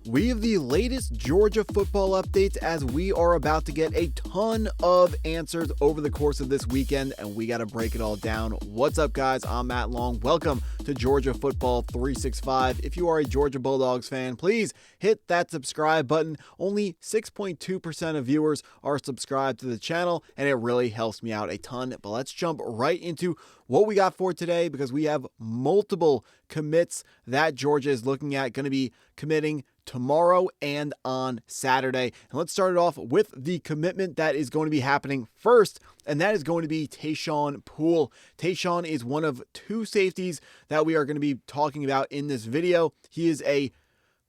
We have the latest Georgia football updates as we are about to get a ton of answers over the course of this weekend, and we got to break it all down. What's up, guys? I'm Matt Long. Welcome to Georgia Football 365. If you are a Georgia Bulldogs fan, please hit that subscribe button. Only 6.2% of viewers are subscribed to the channel, and it really helps me out a ton. But let's jump right into what we got for today, because we have multiple commits that Georgia is looking at, going to be committing tomorrow and on Saturday. And let's start it off with the commitment that is going to be happening first, and that is going to be Poole. Tayshawn is one of two safeties that we are going to be talking about in this video. He is a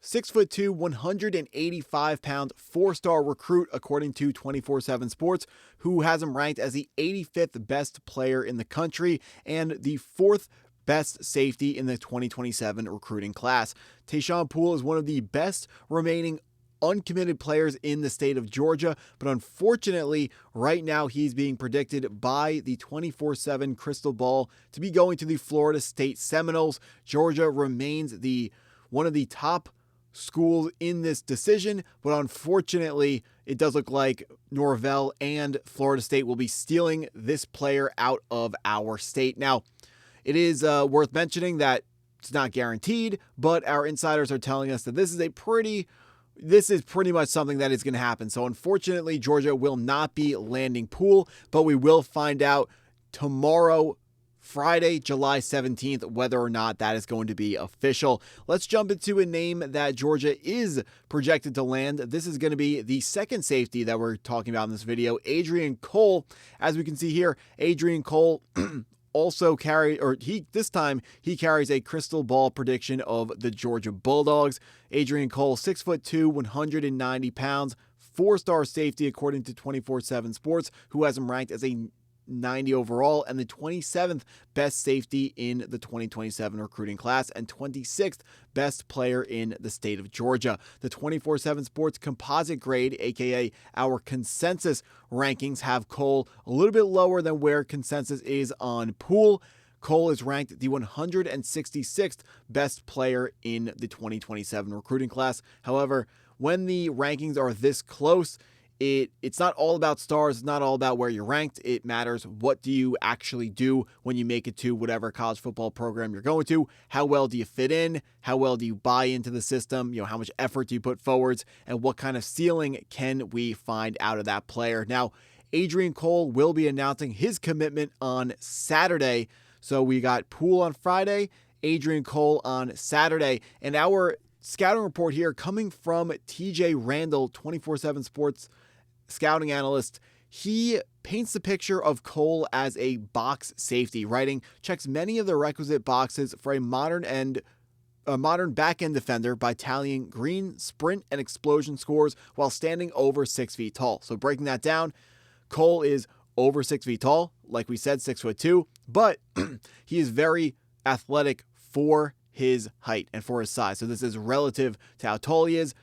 6'2", 185-pound, four-star recruit, according to 24/7 Sports, who has him ranked as the 85th best player in the country and the 4th best safety in the 2027 recruiting class. Tayshawn Poole is one of the best remaining uncommitted players in the state of Georgia, but unfortunately, right now he's being predicted by the 24/7 Crystal Ball to be going to the Florida State Seminoles. Georgia remains one of the top schools in this decision, but unfortunately, it does look like Norvell and Florida State will be stealing this player out of our state. Now, it is worth mentioning that it's not guaranteed, but our insiders are telling us that this is pretty much something that is going to happen. So unfortunately, Georgia will not be landing Poole, but we will find out tomorrow, Friday, July 17th, whether or not that is going to be official. Let's jump into a name that Georgia is projected to land. This is going to be the second safety that we're talking about in this video, Adryan Cole. As we can see here, Adryan Cole this time he carries a crystal ball prediction of the Georgia Bulldogs. Adryan Cole, 6'2", 190 pounds, four-star safety, according to 24/7 Sports, who has him ranked as a 90 overall and the 27th best safety in the 2027 recruiting class and 26th best player in the state of Georgia. The 24/7 Sports composite grade, aka our consensus rankings, have Cole a little bit lower than where consensus is on Poole. Cole is ranked the 166th best player in the 2027 recruiting class. However, when the rankings are this close, it's not all about stars. It's not all about where you're ranked. It matters what do you actually do when you make it to whatever college football program you're going to. How well do you fit in? How well do you buy into the system? How much effort do you put forwards? And what kind of ceiling can we find out of that player? Now, Adryan Cole will be announcing his commitment on Saturday. So we got Poole on Friday, Adryan Cole on Saturday. And our scouting report here coming from TJ Randall, 24/7 Sports scouting analyst. He paints the picture of Cole as a box safety, writing, checks many of the requisite boxes for a modern back-end defender by tallying green, sprint, and explosion scores while standing over 6 feet tall. So breaking that down, Cole is over 6 feet tall, like we said, 6'2", but he is very athletic for his height and for his size. So this is relative to how tall he is.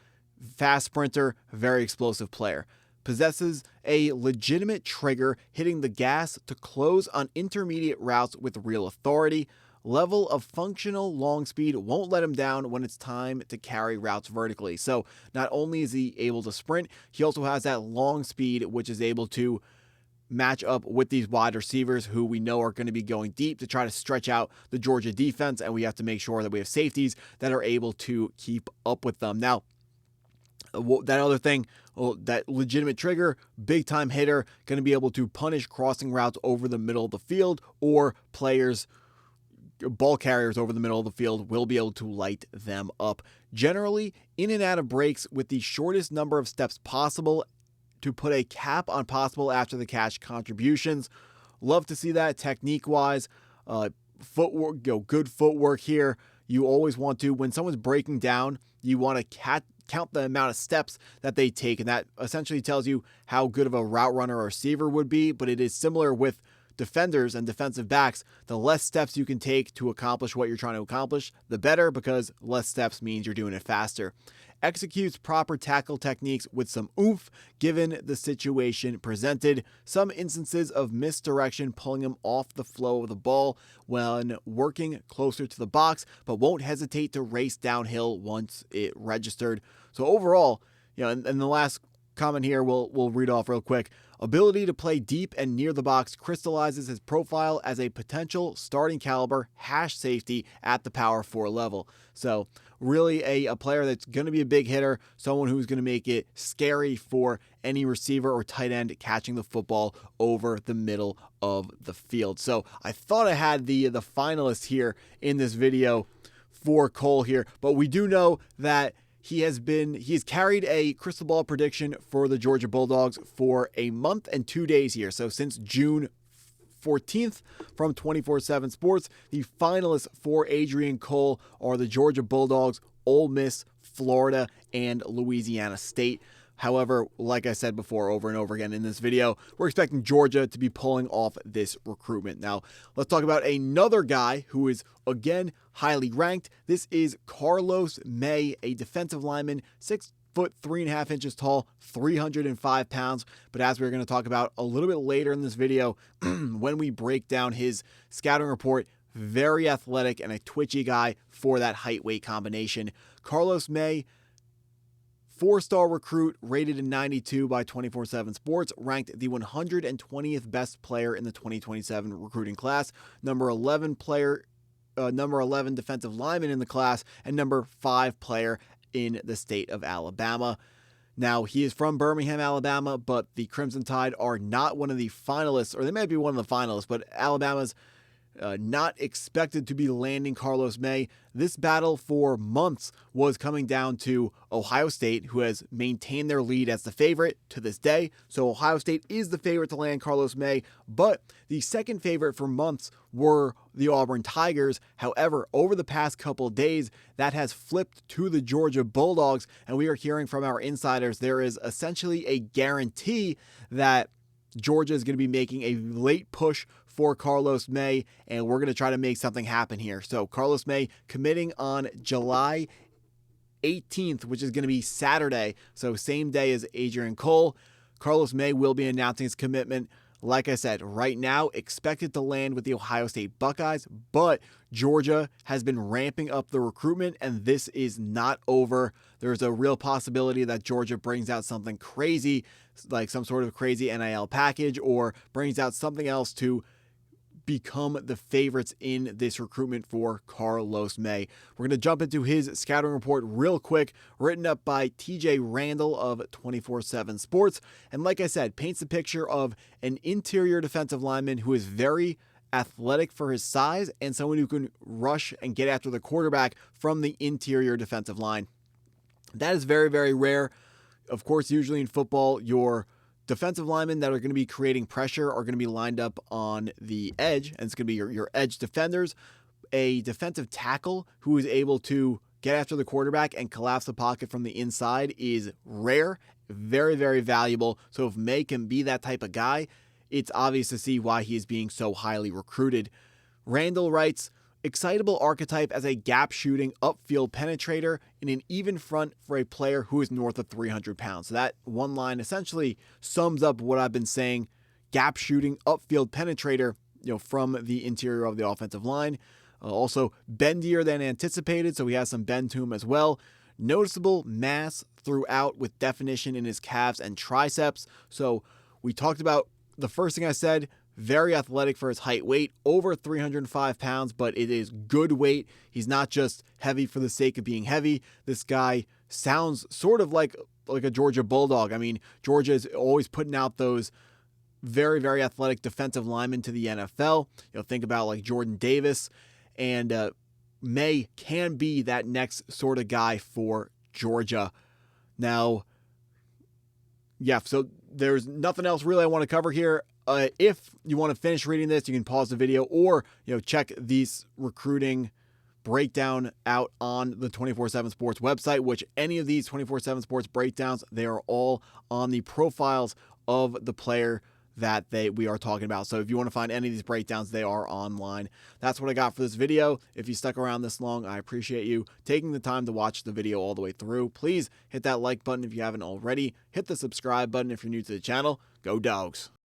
Fast sprinter, very explosive player. Possesses a legitimate trigger, hitting the gas to close on intermediate routes with real authority. Level of functional long speed won't let him down when it's time to carry routes vertically. So not only is he able to sprint, he also has that long speed, which is able to match up with these wide receivers who we know are going to be going deep to try to stretch out the Georgia defense, and we have to make sure that we have safeties that are able to keep up with them. Now, that other thing, that legitimate trigger, big time hitter, going to be able to punish crossing routes over the middle of the field, or ball carriers over the middle of the field will be able to light them up. Generally, in and out of breaks with the shortest number of steps possible to put a cap on possible after the catch contributions. Love to see that technique wise. Footwork, good footwork here. You always want to, when someone's breaking down, you want to count the amount of steps that they take, and that essentially tells you how good of a route runner or receiver would be. But it is similar with defenders and defensive backs. The less steps you can take to accomplish what you're trying to accomplish, the better, because less steps means you're doing it faster. executes proper tackle techniques with some oomph given the situation presented. Some instances of misdirection pulling him off the flow of the ball when working closer to the box, but won't hesitate to race downhill once it registered. So overall, and the last comment here we'll read off real quick. Ability to play deep and near the box crystallizes his profile as a potential starting caliber hash safety at the power 4 level. So really a player that's going to be a big hitter, someone who's going to make it scary for any receiver or tight end catching the football over the middle of the field. So I thought I had the finalists here in this video for Cole here, but we do know that he's carried a crystal ball prediction for the Georgia Bulldogs for a month and 2 days here. So since June 14th from 24/7 Sports, the finalists for Adryan Cole are the Georgia Bulldogs, Ole Miss, Florida, and Louisiana State. However, like I said before over and over again in this video, we're expecting Georgia to be pulling off this recruitment. Now, let's talk about another guy who is, again, highly ranked. This is Karlos May, a defensive lineman, 6 foot 3.5 inches tall, 305 pounds. But as we're going to talk about a little bit later in this video, when we break down his scouting report, very athletic and a twitchy guy for that height-weight combination. Karlos May, 4-star recruit, rated a 92 by 24/7 Sports, ranked the 120th best player in the 2027 recruiting class, number 11 defensive lineman in the class, and number 5 player in the state of Alabama. Now, he is from Birmingham, Alabama, but the Crimson Tide are not one of the finalists, or they might be one of the finalists, but Alabama's not expected to be landing Karlos May. This battle for months was coming down to Ohio State, who has maintained their lead as the favorite to this day. So Ohio State is the favorite to land Karlos May, but the second favorite for months were the Auburn Tigers. However, over the past couple of days, that has flipped to the Georgia Bulldogs, and we are hearing from our insiders there is essentially a guarantee that Georgia is going to be making a late push for Karlos May, and we're going to try to make something happen here. So Karlos May committing on July 18th, which is going to be Saturday, so same day as Adryan Cole. Karlos May will be announcing his commitment. Like I said, right now, expected to land with the Ohio State Buckeyes, but Georgia has been ramping up the recruitment, and this is not over. There's a real possibility that Georgia brings out something crazy, like some sort of crazy NIL package, or brings out something else to become the favorites in this recruitment for Karlos May. We're going to jump into his scouting report real quick, written up by TJ Randall of 24/7 Sports. And like I said, paints a picture of an interior defensive lineman who is very athletic for his size and someone who can rush and get after the quarterback from the interior defensive line. That is very, very rare. Of course, usually in football, your defensive linemen that are going to be creating pressure are going to be lined up on the edge, and it's going to be your edge defenders. A defensive tackle who is able to get after the quarterback and collapse the pocket from the inside is rare, very, very valuable. So if May can be that type of guy, it's obvious to see why he is being so highly recruited. Randall writes, excitable archetype as a gap-shooting upfield penetrator in an even front for a player who is north of 300 pounds. So that one line essentially sums up what I've been saying. Gap-shooting upfield penetrator, from the interior of the offensive line. Also bendier than anticipated, so he has some bend to him as well. Noticeable mass throughout with definition in his calves and triceps. So we talked about the first thing I said, very athletic for his height, weight, over 305 pounds, but it is good weight. He's not just heavy for the sake of being heavy. This guy sounds sort of like a Georgia Bulldog. I mean, Georgia is always putting out those very, very athletic defensive linemen to the NFL. Think about like Jordan Davis, and May can be that next sort of guy for Georgia. Now, yeah, so there's nothing else really I want to cover here. If you want to finish reading this, you can pause the video or, check these recruiting breakdown out on the 24/7 Sports website, which any of these 24/7 Sports breakdowns, they are all on the profiles of the player that we are talking about. So if you want to find any of these breakdowns, they are online. That's what I got for this video. If you stuck around this long, I appreciate you taking the time to watch the video all the way through. Please hit that like button if you haven't already. Hit the subscribe button if you're new to the channel. Go Dogs!